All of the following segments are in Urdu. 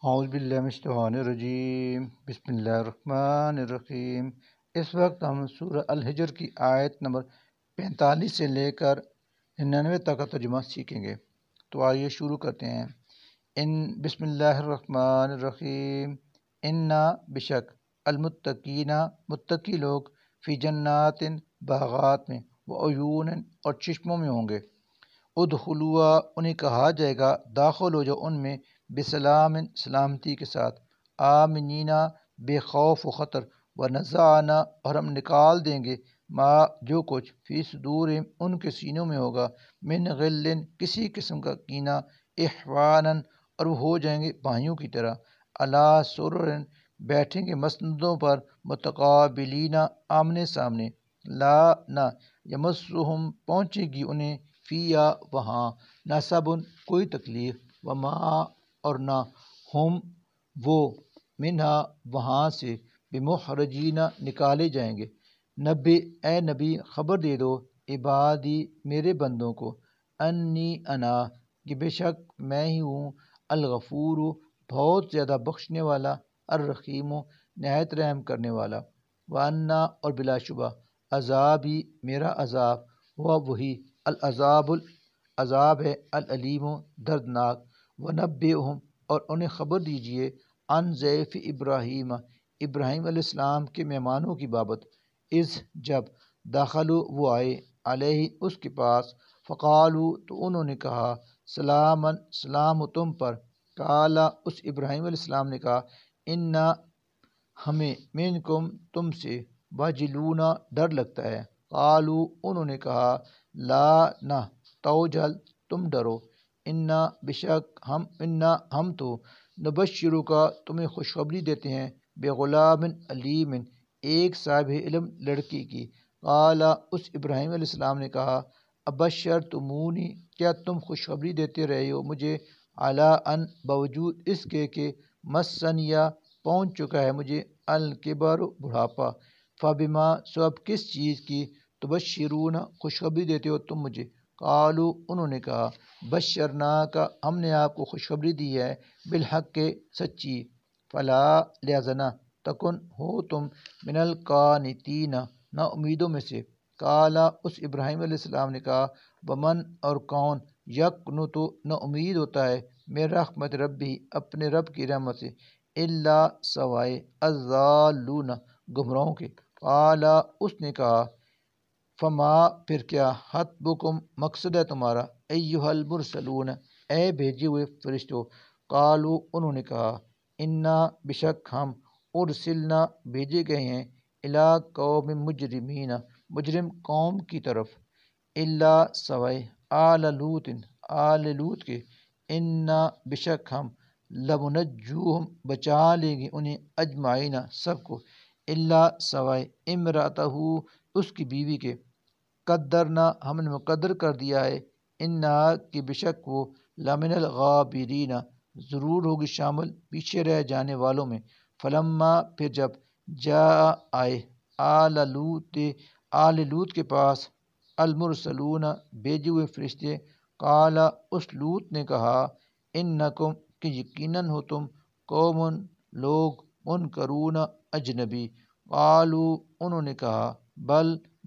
اعوذ باللہ من الشیطان الرجیم، بسم اللہ الرحمن الرحیم۔ اس وقت ہم سورہ الحجر کی آیت نمبر 45 سے لے کر 99 تک کا ترجمہ سیکھیں گے۔ تو آئیے شروع کرتے ہیں۔ بسم اللہ الرحمن الرحیم۔ انا بشک المتقین متقی لوگ فی جنات باغات میں وعیون اور چشموں میں ہوں گے۔ ادخلوا انہیں کہا جائے گا داخل ہو جاؤ ان میں بسلام سلامتی کے ساتھ، آمنینا بے خوف و خطر، ونزعنا اور ہم نکال دیں گے ما جو کچھ فی صدورہم ان کے سینوں میں ہوگا، من غل کسی قسم کا کینہ، اخوانا اور وہ ہو جائیں گے بھائیوں کی طرح، علی سرر بیٹھیں گے مسندوں پر، متقابلین آمنے سامنے، لا نہ یمسہم پہنچے گی انہیں فیا وہاں نصب کوئی تکلیف، وما اور نہ ہم وہ منہا وہاں سے بمخرجین نکالے جائیں گے۔ نبی اے نبی خبر دے دو عبادی میرے بندوں کو، انی انا کہ بے شک میں ہی ہوں، الغفور بہت زیادہ بخشنے والا، الرحیم نہایت رحم کرنے والا، وانا اور بلا شبہ عذابی میرا عذاب، ہوا وہی العذاب ہے العلیم دردناک، ونبئہم اور انہیں خبر دیجئے عن ضیف ابراہیم ابراہیم علیہ السلام کے مہمانوں کی بابت، اذ جب داخلوا وہ آئے علیہ اس کے پاس، فقالوا تو انہوں نے کہا سلامن سلام تم پر، قالا اس ابراہیم علیہ السلام نے کہا انا ہمیں منکم تم سے وجلون ڈر لگتا ہے، قالوا انہوں نے کہا لا نہ توجل تم ڈرو، انا بشک ہم تو نبشرک تمہیں خوشخبری دیتے ہیں بغلام علیم ایک صاحب علم لڑکی کی، قالا اس ابراہیم علیہ السلام نے کہا ابشرتمونی کیا تم خوشخبری دیتے رہے ہو مجھے، علی ان باوجود اس کے کہ مسنیا پہنچ چکا ہے مجھے الکبر بڑھاپا، فبما سو اب کس چیز کی تبشرون خوشخبری دیتے ہو تم مجھے، قالوا انہوں نے کہا بشرناک ہم نے آپ کو خوشخبری دی ہے بالحق کے سچی، فلا لہذا نہ تکن ہو تم من القانتین نا امیدوں میں سے، قالا اس ابراہیم علیہ السلام نے کہا ومن اور کون یقنط نا امید ہوتا ہے من رحمت ربی اپنے رب کی رحمت سے، الا سوائے الضالون گمراہوں کے، قالا اس نے کہا فما پھر کیا حسبکم مقصد ہے تمہارا ایھا المرسلون اے بھیجے ہوئے فرشتوں، قالوا انہوں نے کہا انا بشک ہم ارسلنا بھیجے گئے ہیں الی قوم مجرمین مجرم قوم کی طرف، الا سوائے آل لوط کے، انا بشک ہم لمنجوہم بچا لیں گے انہیں اجمعین سب کو، الا سوائے امرأتہ اس کی بیوی کے، قدرنا ہم نے مقدر کر دیا ہے انا کہ بشک وہ لمن الغابرین ضرور ہوگی شامل پیچھے رہ جانے والوں میں، فلما پھر جب جاء آئے آل لوط کے پاس المرسلون بھیجے ہوئے فرشتے، قالا اس لوط نے کہا انکم کہ یقیناً ہو تم قوم لوگ منکرون اجنبی، قالوا انہوں نے کہا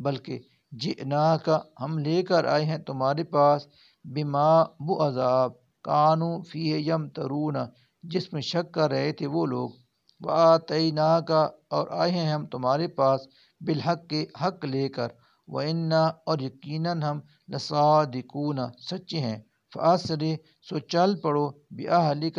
بلکہ جئناک ہم لے کر آئے ہیں تمہارے پاس بما وہ عذاب کانوا فیہ یمترون جس میں شک کر رہے تھے وہ لوگ، وآتیناک اور آئے ہیں ہم تمہارے پاس بالحق کے حق لے کر، وإنا اور یقیناً ہم لصادقون سچے ہیں، فاسر سو چل پڑو بأہلک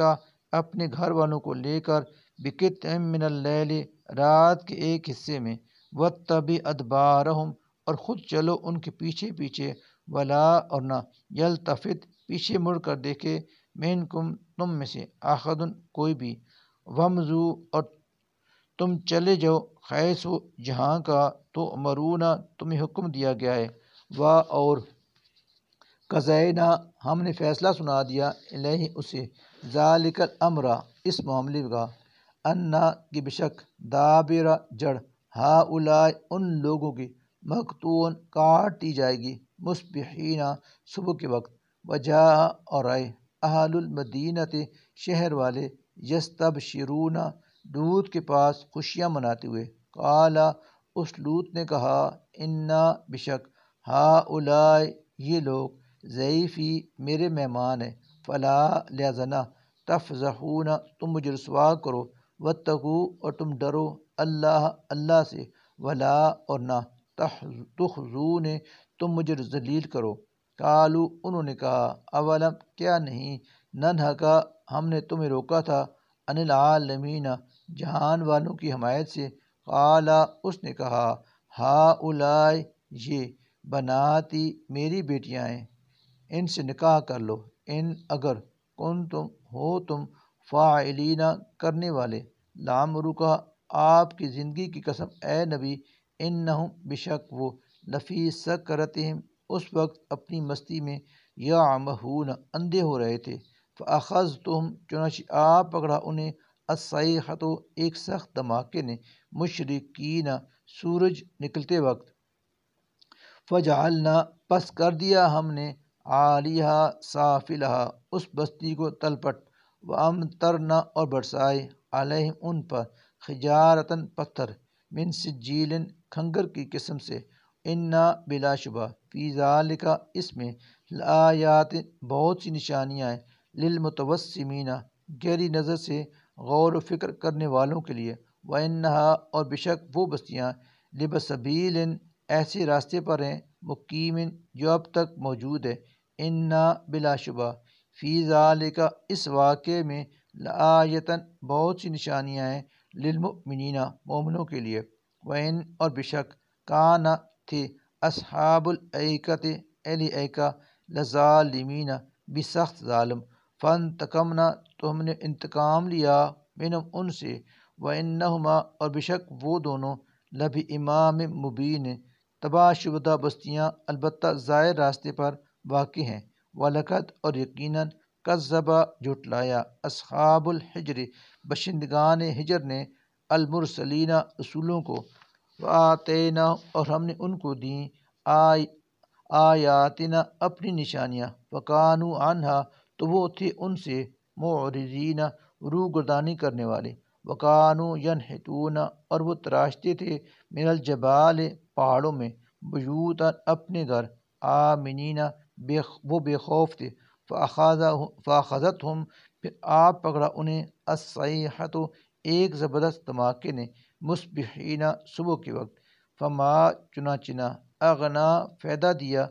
اپنے گھر والوں کو لے کر، بقطع من اللیل رات کے ایک حصے میں، واتبع ادبارہم اور خود چلو ان کے پیچھے پیچھے، ولا اور نہ یلتفت پیچھے مڑ کر دیکھے منکم تم میں سے احد کوئی بھی، وامضوا اور تم چلے جاؤ حیث جہاں کا تؤمرون تمہیں حکم دیا گیا ہے، اور قضینا ہم نے فیصلہ سنا دیا الیہ اسے، ذالک الامر اس معاملے کا، انا کہ بشک دابر جڑ ہؤلاء ان لوگوں کی مقطوع کاٹ دی جائے گی، مصبحین صبح کے وقت، وجاء اور آئے اہل المدینۃ شہر والے یستبشرون لوط کے پاس خوشیاں مناتے ہوئے، قالا اس لوط نے کہا، انا بشک ہاؤلائی یہ لوگ، ضیفی میرے مہمان ہیں، فلا لہذا نہ تفضحون تم مجھے رسوا کرو، واتقوا اور تم ڈرو اللہ سے، ولا اور نہ تخزون تم مجھے ذلیل کرو۔ قالو انہوں نے کہا، اولم کیا نہیں، ننہا کا ہم نے تمہیں روکا تھا، ان العالمین جہان والوں کی حمایت سے۔ قالا اس نے کہا، ہاؤلائی یہ بناتی میری بیٹیاں ہیں، ان سے نکاح کر لو، ان اگر کنتم ہو تم فاعلین کرنے والے، لعمرک آپ کی زندگی کی قسم اے نبی، انہم بشک وہ، لفی سکرتہم اس وقت اپنی مستی میں، یعمہون اندھے ہو رہے تھے، فاخذتہم چنانچہ آپ پکڑا انہیں، الصیحۃ ایک سخت دھماکے نے، مشرقین سورج نکلتے وقت، فجعلنا پس کر دیا ہم نے، عالیہا سافلہا اس بستی کو تلپٹ، وامطرنا اور برسائے، علیہم ان پر، حجارتاً پتھر، من سجیل کھنگر کی قسم سے، انا بلا شبہ، فی ذالک اس میں، لآیات بہت سی نشانیاں ہیں، للمتوسمین گہری نظر سے غور و فکر کرنے والوں کے لیے، وانہا اور بشک وہ بستیاں، لبسبیل ایسے راستے پر ہیں، مقیم جو اب تک موجود ہے، انا بلا شبہ، فی ذالک اس واقعے میں، لآیتاً بہت سی نشانیاں ہیں، للمؤمنین مومنوں کے لیے، وَإِن اور بشک کانا تھے، اصحاب الایکۃ اہل ایکہ، لظالمین بھی سخت ظالم، فانتقمنا تو ہم نے انتقام لیا، منہم ان سے، وانہما اور بشک وہ دونوں، لبی امام مبین تباہ شدہ بستیاں البتہ ظاہر راستے پر واقع ہیں، وَلَقَدْ اور یقیناً کذبا جھٹلایا، اصحاب الحجر بشندگان حجر نے، المرسلین رسولوں کو، وآتینا اور ہم نے ان کو دیں، آیاتنا اپنی نشانیاں، وکانوا عنہا تو وہ تھے ان سے، معرضین روگردانی کرنے والے، وکانوا ینحتون اور وہ تراشتے تھے، من الجبال پہاڑوں میں، بیوتا اپنے گھر، آمنین وہ بے خوف تھے، فاخذتہم پھر آپ پکڑا انہیں، الصیحۃ ایک زبردست دھماکے نے، مصبحین صبح کے وقت، فما چنانچہ نہ اغنا فائدہ دیا،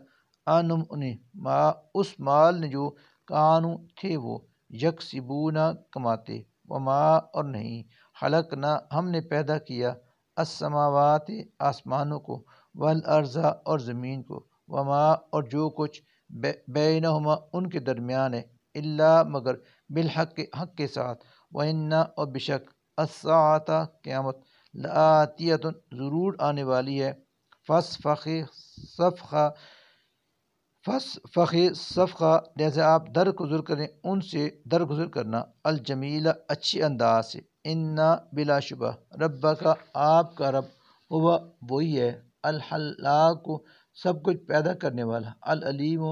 عنہم انہیں، ما اس مال نے جو، کانوا تھے وہ، یکسبون کماتے، وما اور نہیں، خلقنا ہم نے پیدا کیا، السماوات آسمانوں کو، والارض اور زمین کو، وما اور جو کچھ، بینہما ان کے درمیان ہے، الا مگر، بالحق حق کے ساتھ، وان اور بشک، الساعۃ قیامت، لآتیۃ ضرور آنے والی ہے، فاصفح صفحہ لہذا آپ درگزر کریں ان سے، درگزر کرنا، الجمیل اچھے انداز سے، انا بلا شبہ، ربک آپ کا رب، ہوا وہی ہے، الخلاق سب کچھ پیدا کرنے والا، العلیم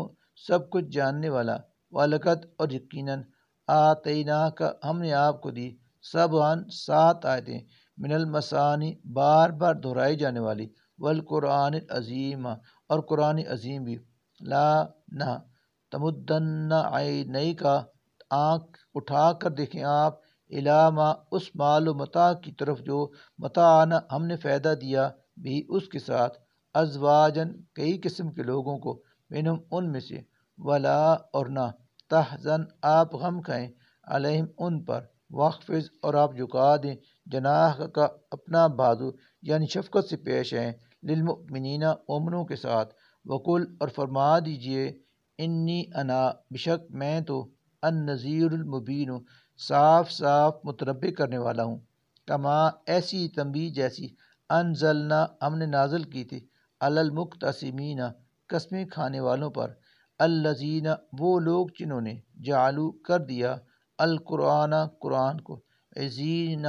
سب کچھ جاننے والا، وَلَقَدْ اور یقیناً، آتیناک ہم نے آپ کو دی، سبعاً 7 آیتیں، من المثانی بار بار دہرائی جانے والی، والقرآن العظیم اور قرآن عظیم بھی، لا نہ تمدن عینیک آنکھ اٹھا کر دیکھیں آپ، الی ما اس مال و متاع کی طرف جو، متاعنا ہم نے فائدہ دیا، بھی اس کے ساتھ، ازواجن کئی قسم کے لوگوں کو، منہم ان میں سے، ولا اور نہ تحزن آپ غم کھائیں، علیہم ان پر، واخفض اور آپ جھکا دیں، جناح کا اپنا بازو، یعنی شفقت سے پیش آئیں، للمؤمنین مومنوں کے ساتھ، وقل اور فرما دیجئے، انی انا بشک میں تو، النذیر المبین صاف صاف متنبع کرنے والا ہوں، کما ایسی تنبیہ جیسی، انزلنا ہم نے نازل کی تھی، علی المقتسمین قسمیں کھانے والوں پر، الذین وہ لوگ جنہوں نے، جعلوا کر دیا، القرآن قرآن کو، عزین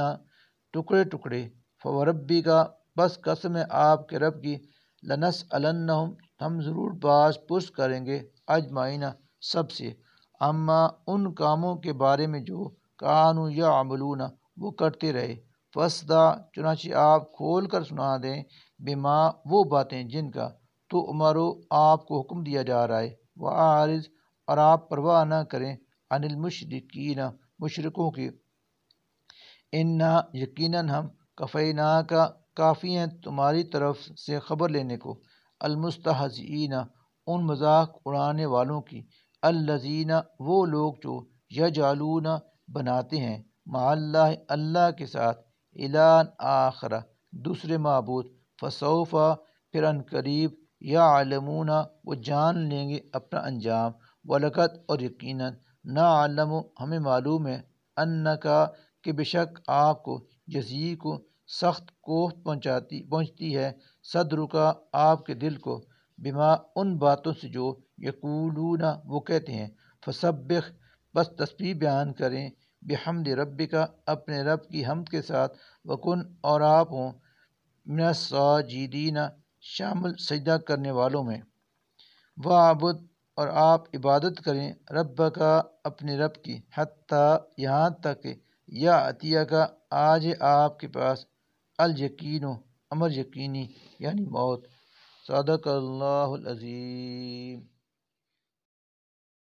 ٹکڑے ٹکڑے، فوربک بس قسم ہے آپ کے رب کی، لنسألنہم ہم ضرور باز پرس کریں گے، اجمعین سب سے، اما ان کاموں کے بارے میں جو، کانوا یعملون وہ کرتے رہے، فاسدع چنانچہ آپ کھول کر سنا دیں، بما وہ باتیں جن کا تو عمرو آپ کو حکم دیا جا رہا ہے، وعارض اور آپ پرواہ نہ کریں، عن المشرکین مشرکوں کی، انا یقیناً ہم کفینا کا کافی ہیں تمہاری طرف سے خبر لینے کو، المستہزئین ان مذاق اڑانے والوں کی، الذین وہ لوگ جو یجعلون بناتے ہیں، مع اللہ اللہ کے ساتھ، الہً آخر دوسرے معبود، فسوف پھر ان قریب، یعلمون وہ جان لیں گے اپنا انجام، ولقد اور یقیناً نعلم ہمیں معلوم ہے، انکا کہ بے شک آپ کو، یزی کو سخت کوفت پہنچتی ہے، صدر کا آپ کے دل کو، بما ان باتوں سے جو یقولون وہ کہتے ہیں، فسبح بس تسبیح بیان کریں، بحمد ربک اپنے رب کی حمد کے ساتھ، وکن اور آپ ہوں، من الساجدین شامل سجدہ کرنے والوں میں، وعبد اور آپ عبادت کریں، رب کا اپنے رب کی، حتیٰ یہاں تک کہ یا عطیہ کا آج آپ کے پاس، الیقین امر یقینی یعنی موت۔ صدق اللہ العظیم۔